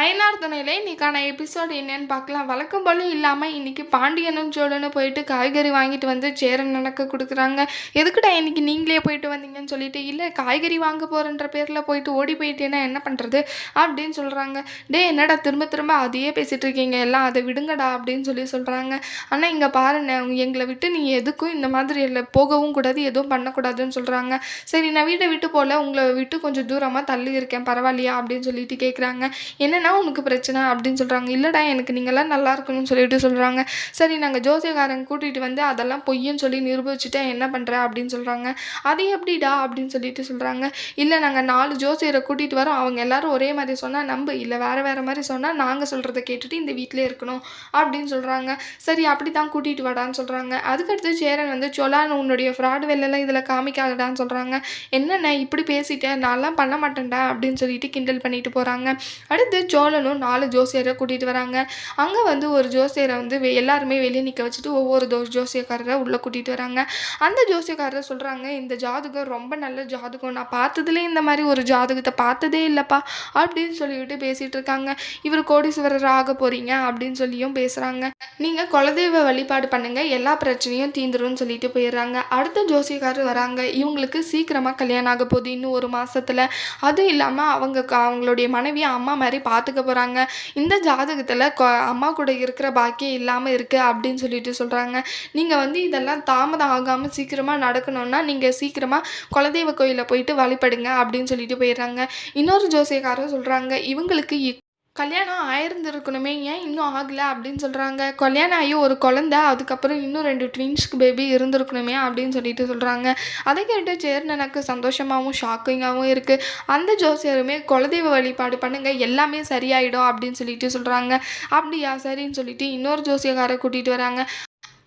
ஐநார் துணையில இன்னைக்கான எபிசோட் என்னன்னு பார்க்கலாம். வழக்கம் போல இல்லாமல் இன்னைக்கு பாண்டியனும் சோழனும் போயிட்டு காய்கறி வாங்கிட்டு வந்து சேரன் எனக்கு கொடுக்குறாங்க. எதுக்குடா இன்னைக்கு நீங்களே போயிட்டு வந்தீங்கன்னு சொல்லிட்டு, இல்லை காய்கறி வாங்க போகிறன்ற பேரில் போயிட்டு ஓடி போயிட்டேன்னா என்ன பண்ணுறது அப்படின்னு சொல்கிறாங்க. டே என்னடா திரும்ப திரும்ப அதையே பேசிகிட்டு இருக்கீங்க, எல்லாம் அதை விடுங்கடா அப்படின்னு சொல்கிறாங்க. ஆனால் இங்கே பாருண்ணே, எங்களை விட்டு நீ எதுக்கும் இந்த மாதிரி இல்லை போகவும் கூடாது, எதுவும் பண்ணக்கூடாதுன்னு சொல்கிறாங்க. சரி நான் வீட்டை விட்டு போகல, உங்களை விட்டு கொஞ்சம் தூரமாக தள்ளி இருக்கேன் பரவாயில்லையா அப்படின்னு சொல்லிட்டு கேட்குறாங்க. என்னென்னா உனக்கு பிரச்சனை அப்படின்னு சொல்கிறாங்க. இல்லைடா எனக்கு நீங்கள்லாம் நல்லா இருக்கணும்னு சொல்லிட்டு சொல்கிறாங்க. சரி நாங்கள் ஜோசியக்காரங்க கூட்டிகிட்டு வந்து அதெல்லாம் பொய்ன்னு சொல்லி நிரூபிச்சுட்டேன், என்ன பண்ணுற அப்படின்னு சொல்கிறாங்க. அது எப்படிடா அப்படின்னு சொல்லிட்டு சொல்கிறாங்க. இல்லை நாங்கள் 4 ஜோசியரை கூட்டிகிட்டு வரோம், அவங்க எல்லாரும் ஒரே மாதிரி சொன்னால் நம்பு, இல்லை வேறு மாதிரி சொன்னால் நாங்கள் சொல்கிறத கேட்டுட்டு இந்த வீட்டிலே இருக்கணும் அப்படின்னு சொல்கிறாங்க. சரி அப்படி தான் கூட்டிகிட்டு வாடான்னு சொல்கிறாங்க. அதுக்கடுத்து சேரன் வந்து சொல்லான்னு உன்னுடைய ஃப்ராடு வேலையெல்லாம் இதில் காமிக்காதடான்னு சொல்கிறாங்க. என்னென்ன இப்படி பேசிட்டேன், நான்லாம் பண்ண மாட்டேன்டா அப்படின்னு சொல்லிட்டு கிண்டல் பண்ணிட்டு போகிறாங்க. அடுத்து சோழனும் 4 ஜோசியரை கூட்டிகிட்டு வராங்க. அங்கே வந்து ஒரு ஜோசியரை வந்து எல்லாருமே வெளியே நிற்க வச்சுட்டு ஒவ்வொரு ஜோசியக்காரரை உள்ளே கூட்டிகிட்டு வராங்க. அந்த ஜோசியக்காரர் சொல்கிறாங்க, இந்த ஜாதகம் ரொம்ப நல்ல ஜாதகம், நான் பார்த்ததுலேயே இந்த மாதிரி ஒரு ஜாதகத்தை பார்த்ததே இல்லைப்பா அப்படின்னு சொல்லிவிட்டு பேசிகிட்டு இருக்காங்க. இவர் கோடீஸ்வரர் ஆக போகிறீங்க அப்படின்னு சொல்லியும் பேசுகிறாங்க. நீங்கள் குலதெய்வ வழிபாடு பண்ணுங்கள், எல்லா பிரச்சனையும் தீந்துரும்னு சொல்லிட்டு போயிடுறாங்க. அடுத்த ஜோசியக்காரர் வராங்க. இவங்களுக்கு சீக்கிரமாக கல்யாணம் ஆக போகுது, இன்னும் 1 மாதத்தில். அதுவும் இல்லாமல் அவங்களுடைய மனைவி அம்மா மாதிரி பார்த்துக்க போகிறாங்க. இந்த ஜாதகத்தில் அம்மா கூட இருக்கிற பாக்கியம் இல்லாமல் இருக்குது அப்படின்னு சொல்லிட்டு சொல்கிறாங்க. நீங்கள் வந்து இதெல்லாம் தாமதம் ஆகாமல் சீக்கிரமாக நடக்கணும்னா நீங்கள் சீக்கிரமாக குலதெய்வ கோயிலில் போயிட்டு வழிபடுங்க அப்படின்னு சொல்லிட்டு போயிடுறாங்க. இன்னொரு ஜோசியக்காரர் சொல்கிறாங்க, இவங்களுக்கு கல்யாணம் ஆயிருந்துருக்கணுமே, ஏன் இன்னும் ஆகலை அப்படின்னு சொல்கிறாங்க. கல்யாணம் ஆகி ஒரு குழந்தை, அதுக்கப்புறம் இன்னும் 2 ட்வின்ஸ்க்கு பேபி இருந்திருக்கணுமே அப்படின்னு சொல்லிட்டு சொல்கிறாங்க. அதை கேட்டு சேரன் எனக்கு சந்தோஷமாகவும் ஷாக்கிங்காகவும் இருக்குது. அந்த ஜோசியருமே குலதெய்வ வழிபாடு பண்ணுங்கள் எல்லாமே சரியாயிடும் அப்படின்னு சொல்லிட்டு சொல்கிறாங்க. அப்படியா சரின்னு சொல்லிட்டு இன்னொரு ஜோசியக்காரை கூட்டிகிட்டு வராங்க.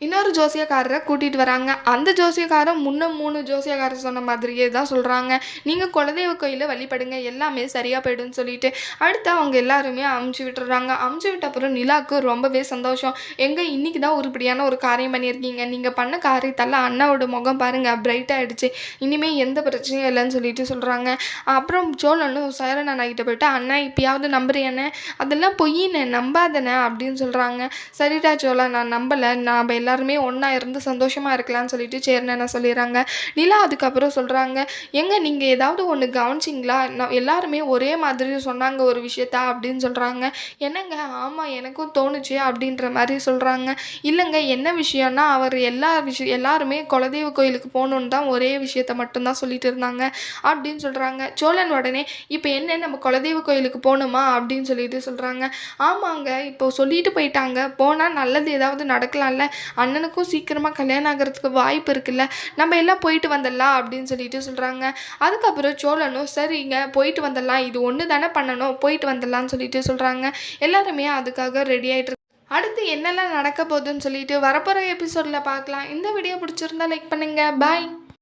இன்னொரு ஜோசியக்காரரை கூட்டிகிட்டு வராங்க. அந்த ஜோசியக்காரன் 3 ஜோசியக்காரர் சொன்ன மாதிரியே தான் சொல்கிறாங்க. நீங்கள் குலதெய்வ கோயிலில் வழிபடுங்க எல்லாமே சரியாக போய்டுன்னு சொல்லிட்டு அடுத்து அவங்க எல்லாருமே அமுச்சு விட்டுறாங்க. அமுச்சு விட்ட அப்புறம் நிலாவுக்கு ரொம்பவே சந்தோஷம். இன்றைக்கி தான் உருப்படியான ஒரு காரியம் பண்ணியிருக்கீங்க, நீங்கள் பண்ண காரியத்தால் அண்ணாவோட முகம் பாருங்கள் பிரைட் ஆகிடுச்சு, இனிமேல் எந்த பிரச்சனையும் இல்லைன்னு சொல்லிட்டு சொல்கிறாங்க. அப்புறம் சோழனும் சேரன் அண்ணாகிட்ட போய்ட்டு, அண்ணா இப்போயாவது நம்புறியானே, அதெல்லாம் பொய்யினே நம்பாதனே அப்படின்னு சொல்கிறாங்க. சரிடா சோழா நான் நம்பலை, நான் எல்லாருமே ஒன்றா இருந்து சந்தோஷமாக இருக்கலாம்னு சொல்லிட்டு சேரன் சொல்லிடுறாங்க. நிலா அதுக்கப்புறம் சொல்கிறாங்க, நீங்கள் ஏதாவது ஒன்று கவனிச்சிங்களா, நான் எல்லாருமே ஒரே மாதிரி சொன்னாங்க ஒரு விஷயத்த அப்படின்னு சொல்கிறாங்க. என்னங்க ஆமாம் எனக்கும் தோணுச்சு அப்படின்ற மாதிரி சொல்கிறாங்க. இல்லைங்க என்ன விஷயம்னா அவர் எல்லாருமே குலதெய்வ கோயிலுக்கு போகணுன்னு தான் ஒரே விஷயத்த மட்டும்தான் சொல்லிட்டு இருந்தாங்க அப்படின்னு சொல்கிறாங்க. சோழன் உடனே இப்போ என்ன நம்ம குலதெய்வ கோயிலுக்கு போகணுமா அப்படின்னு சொல்லிட்டு சொல்கிறாங்க. ஆமாங்க இப்போ சொல்லிட்டு போயிட்டாங்க, போனால் நல்லது ஏதாவது நடக்கலாம்ல, அண்ணனுக்கும் சீக்கிரமாக கல்யாணம் ஆகிறதுக்கு வாய்ப்பு இருக்குல்ல, நம்ம எல்லாம் போயிட்டு வந்துடலாம் அப்படின்னு சொல்லிட்டு சொல்கிறாங்க. அதுக்கப்புறம் சோழனும் சரிங்க போயிட்டு வந்துடலாம், இது ஒன்று தானே பண்ணணும், போயிட்டு வந்துடலான்னு சொல்லிட்டு சொல்கிறாங்க. எல்லாருமே அதுக்காக ரெடி ஆகிட்டு அடுத்து என்னெல்லாம் நடக்க போகுதுன்னு சொல்லிட்டு வரப்போகிற எபிசோடில் பார்க்கலாம். இந்த வீடியோ பிடிச்சிருந்தா லைக் பண்ணுங்கள். பாய்.